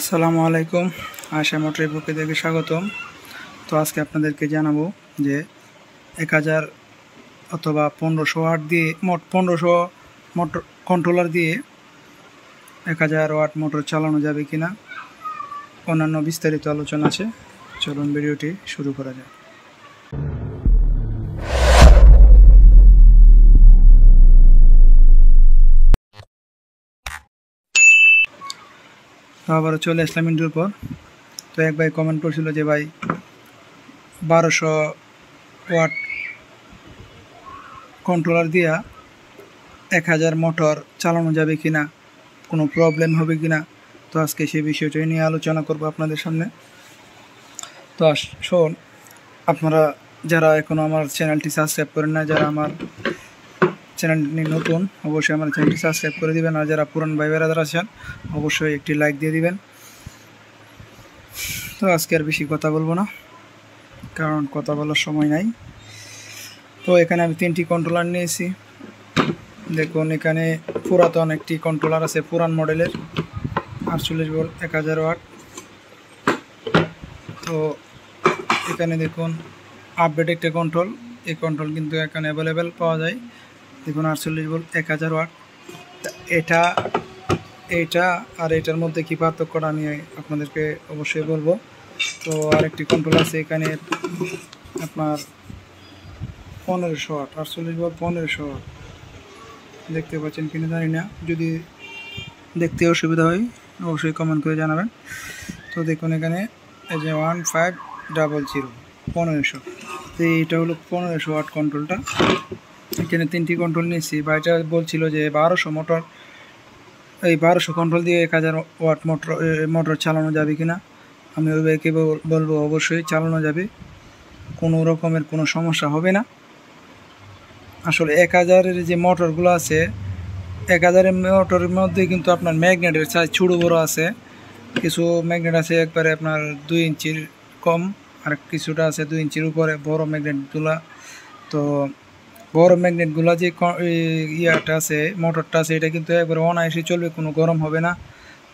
আসসালামু আলাইকুম, আশা মোটরের পক্ষ থেকে স্বাগতম। তো আজকে আপনাদেরকে জানাবো যে 1000 অথবা 1500 ওয়াট দিয়ে মোট 1500 মোটর কন্ট্রোলার দিয়ে 1000 ওয়াট মোটর চালানো যাবে কিনা অন্যান্য বিস্তারিত আলোচনা আছে। চলুন ভিডিওটি শুরু করা যাক। তো আবারও চলে আসলাম ইন্টুর পর। তো এক ভাই কমেন্ট করছিল যে ভাই 1200 ওয়াট কন্ট্রোলার দিয়া 1000 মোটর চালানো যাবে কিনা, কোনো প্রবলেম হবে কিনা। তো আজকে সেই বিষয়টা নিয়ে আলোচনা করব আপনাদের সামনে। তো আসুন, আপনারা যারা এখনও আমার চ্যানেলটি সাবস্ক্রাইব করেন না, যারা আমার চ্যানেলটি নতুন, অবশ্যই আমার চ্যানেলটি সাবস্ক্রাইব করে দিবেন। আর যারা পুরান ভাই বেড়াদার আছেন, অবশ্যই একটি লাইক দিয়ে দিবেন। তো আজকে আর বেশি কথা বলবো না, কারণ কথা বলার সময় নাই। তো এখানে আমি 3টি কন্ট্রোলার নিয়েছি। দেখুন, এখানে পুরাতন একটি কন্ট্রোলার আছে, পুরান মডেলের 48 ভোল্ট 1000 ওয়াট। তো এখানে দেখুন আপডেট একটা কন্ট্রোল, এই কন্ট্রোল কিন্তু এখানে অ্যাভেলেবেল পাওয়া যায়। দেখুন 48 ভোল্ট 1000 ওয়াট। এইটা আর এটার মধ্যে কী পার্থক্যটা আমি আপনাদেরকে অবশ্যই বলবো। তো আরেকটি কন্ট্রোল আছে এখানে আপনার 1500 ওয়াট, 48 ভোল্ট 1500 ওয়াট। দেখতে পাচ্ছেন কিনা জানি না, যদি দেখতে অসুবিধা হয় অবশ্যই কমেন্ট করে জানাবেন। তো দেখুন এখানে এই যে 1500 1500, তো এইটা হলো 1500 ওয়াট কন্ট্রোলটা। এখানে 3টি কন্ট্রোল নিয়েছি। বা এটা বলছিল যে 1200 মোটর, এই 1200 কন্ট্রোল দিয়ে 1000 ওয়াট মোটর চালানো যাবে কিনা। আমি ওই ভাইকে বলবো অবশ্যই চালানো যাবে, কোনো রকমের কোনো সমস্যা হবে না। আসলে 1000-এর যে মোটরগুলো আছে, 1000-এর মোটরের মধ্যে কিন্তু আপনার ম্যাগনেটের সাইজ ছোটো বড়ো আছে। কিছু ম্যাগনেট আছে একবারে আপনার 2 ইঞ্চির কম, আর কিছুটা আছে 2 ইঞ্চির উপরে বড় ম্যাগনেটগুলা। তো বড় ম্যাগনেটগুলা যে ইয়াটা আছে, মোটরটা আছে, এটা কিন্তু একবারে অনায়াসে চলবে, কোনো গরম হবে না,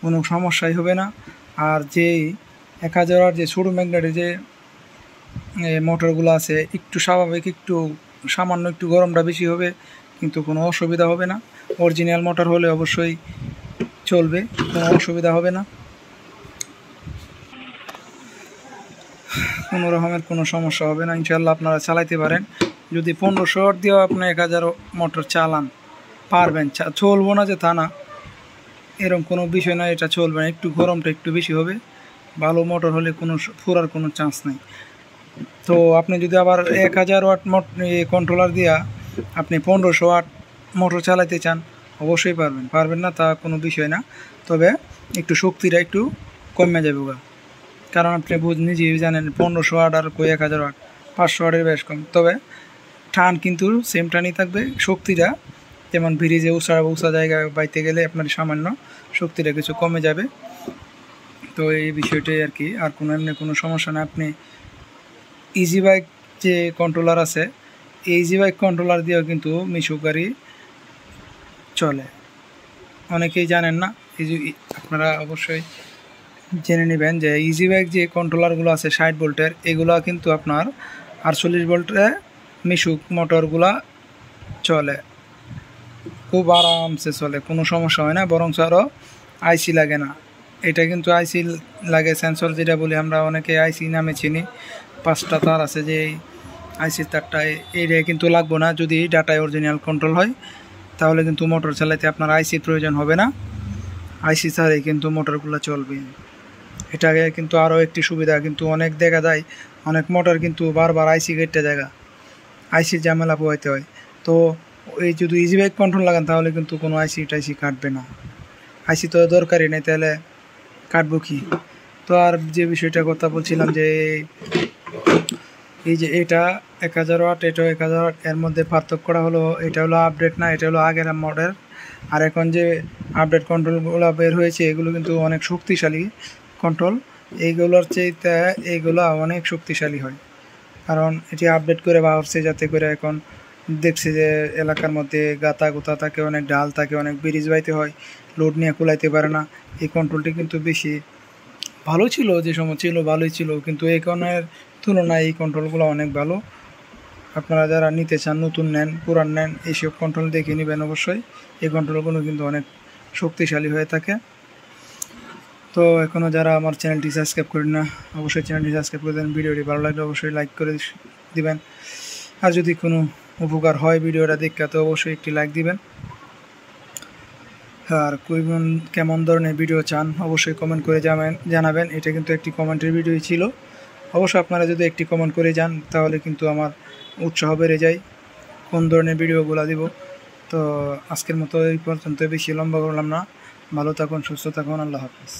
কোনো সমস্যাই হবে না। আর যেই 1000 ওয়াট যে ছোটো ম্যাগনেটের যে মোটরগুলো আছে, একটু স্বাভাবিক, একটু সামান্য একটু গরমটা বেশি হবে, কিন্তু কোনো অসুবিধা হবে না। অরিজিনাল মোটর হলে অবশ্যই চলবে, কোনো অসুবিধা হবে না, কোনো রকমের কোনো সমস্যা হবে না। ইনশাল্লাহ আপনারা চালাইতে পারেন। যদি 1500 ওয়াট দিয়েও আপনি 1000 মোটর চালান পারবেন, চলবো না যে তা না, এরকম কোনো বিষয় না, এটা চলবে না। একটু গরমটা একটু বেশি হবে, ভালো মোটর হলে কোনো ফুরার কোনো চান্স নেই। তো আপনি যদি আবার 1000 ওয়াট কন্ট্রোলার দিয়া আপনি 1500 ওয়াট মোটর চালাইতে চান, অবশ্যই পারবেন না তা কোনো বিষয় না। তবে একটু শক্তিটা একটু কমে যাবে গা, কারণ আপনি নিজেই জানেন 1500 ওয়াট আর 1000 ওয়াট 500 ওয়াটের বেশ কম। তবে টান কিন্তু সেম টানই থাকবে, শক্তিটা যেমন ব্রিজে উঁচা জায়গায় বাইতে গেলে আপনার সামান্য শক্তিটা কিছু কমে যাবে। তো এই বিষয়টাই আর কি, আর কোনো এমনি কোনো সমস্যা না। আপনি ইজি বাইক যে কন্ট্রোলার আছে, এই ইজি বাইক কন্ট্রোলার দিয়েও কিন্তু মিশুক গাড়ি চলে, অনেকেই জানেন না। আপনারা অবশ্যই জেনে নেবেন যে ইজি বাইক যে কন্ট্রোলারগুলো আছে 60 ভোল্টের, এগুলো কিন্তু আপনার 48 ভোল্টে মিশুক মোটরগুলা চলে, খুব আরামসে চলে, কোনো সমস্যা হয় না, বরং আরও আইসি লাগে না। এটা কিন্তু আইসি লাগে, সেন্সর যেটা বলি আমরা, অনেকে আইসি নামে চিনি। 5টা তার আছে, যে আইসির তারটায় এইটা কিন্তু লাগবো না। যদি ডাটায় অরিজিনাল কন্ট্রোল হয় তাহলে কিন্তু মোটর চালাইতে আপনার আইসির প্রয়োজন হবে না, আইসি ছাড়াই কিন্তু মোটরগুলো চলবে। এটাকে কিন্তু আরও একটি সুবিধা, কিন্তু অনেক দেখা যায় অনেক মোটর কিন্তু বারবার আইসি কেটে জায়গা, আইসির ঝামেলা পোহাইতে হয়। তো এই যদি ইজি বাইক কন্ট্রোল লাগান তাহলে কিন্তু কোনো আইসি টাইসি কাটবে না, আইসি তো দরকারই নেই, তাহলে কাটবো কি। তো আর যে বিষয়টা কথা বলছিলাম, যে এই যে এটা 1000 ওয়াট, এটা 1000 ওয়াট, এর মধ্যে পার্থক্যটা হলো এটা হলো আপডেট না, এটা হলো আগের মডেল। আর এখন যে আপডেট কন্ট্রোলগুলো বের হয়েছে এগুলো কিন্তু অনেক শক্তিশালী কন্ট্রোল, এইগুলোর চাইতে এইগুলো অনেক শক্তিশালী হয়। কারণ এটি আপডেট করে ভাবছে যাতে করে এখন দেখছে যে এলাকার মধ্যে গাতা গোতা থাকে, অনেক ডাল থাকে, অনেক ব্রিজ বাইতে হয়, লোড নিয়ে কুলাইতে পারে না। এই কন্ট্রোলটি কিন্তু বেশি ভালো ছিল, যে সময় ছিল ভালোই ছিল, কিন্তু এখনের তুলনায় এই কন্ট্রোলগুলো অনেক ভালো। আপনারা যারা নিতে চান, নতুন নেন পুরান নেন, এইসব কন্ট্রোল দেখে নেবেন অবশ্যই। এই কন্ট্রোলগুলো কিন্তু অনেক শক্তিশালী হয়ে থাকে। তো এখনও যারা আমার চ্যানেলটি সাবস্ক্রাইব করেন না, অবশ্যই চ্যানেলটি সাবস্ক্রাইব করে দেন। ভিডিওটি ভালো লাগলে অবশ্যই লাইক করে দিবেন। আর যদি কোনো উপকার হয় ভিডিওটা দেখে, তো অবশ্যই একটি লাইক দিবেন। আর কেমন ধরনের ভিডিও চান অবশ্যই কমেন্ট করে জানাবেন। এটা কিন্তু একটি কমেন্টের ভিডিওই ছিল। অবশ্যই আপনারা যদি একটি কমেন্ট করে যান তাহলে কিন্তু আমার উৎসাহ বেড়ে যায় কোন ধরনের ভিডিওগুলো দিব। তো আজকের মতো এই পর্যন্ত, বেশি লম্বা করলাম না। ভালো থাকুন, সুস্থ থাকুন, আল্লাহ হাফেজ।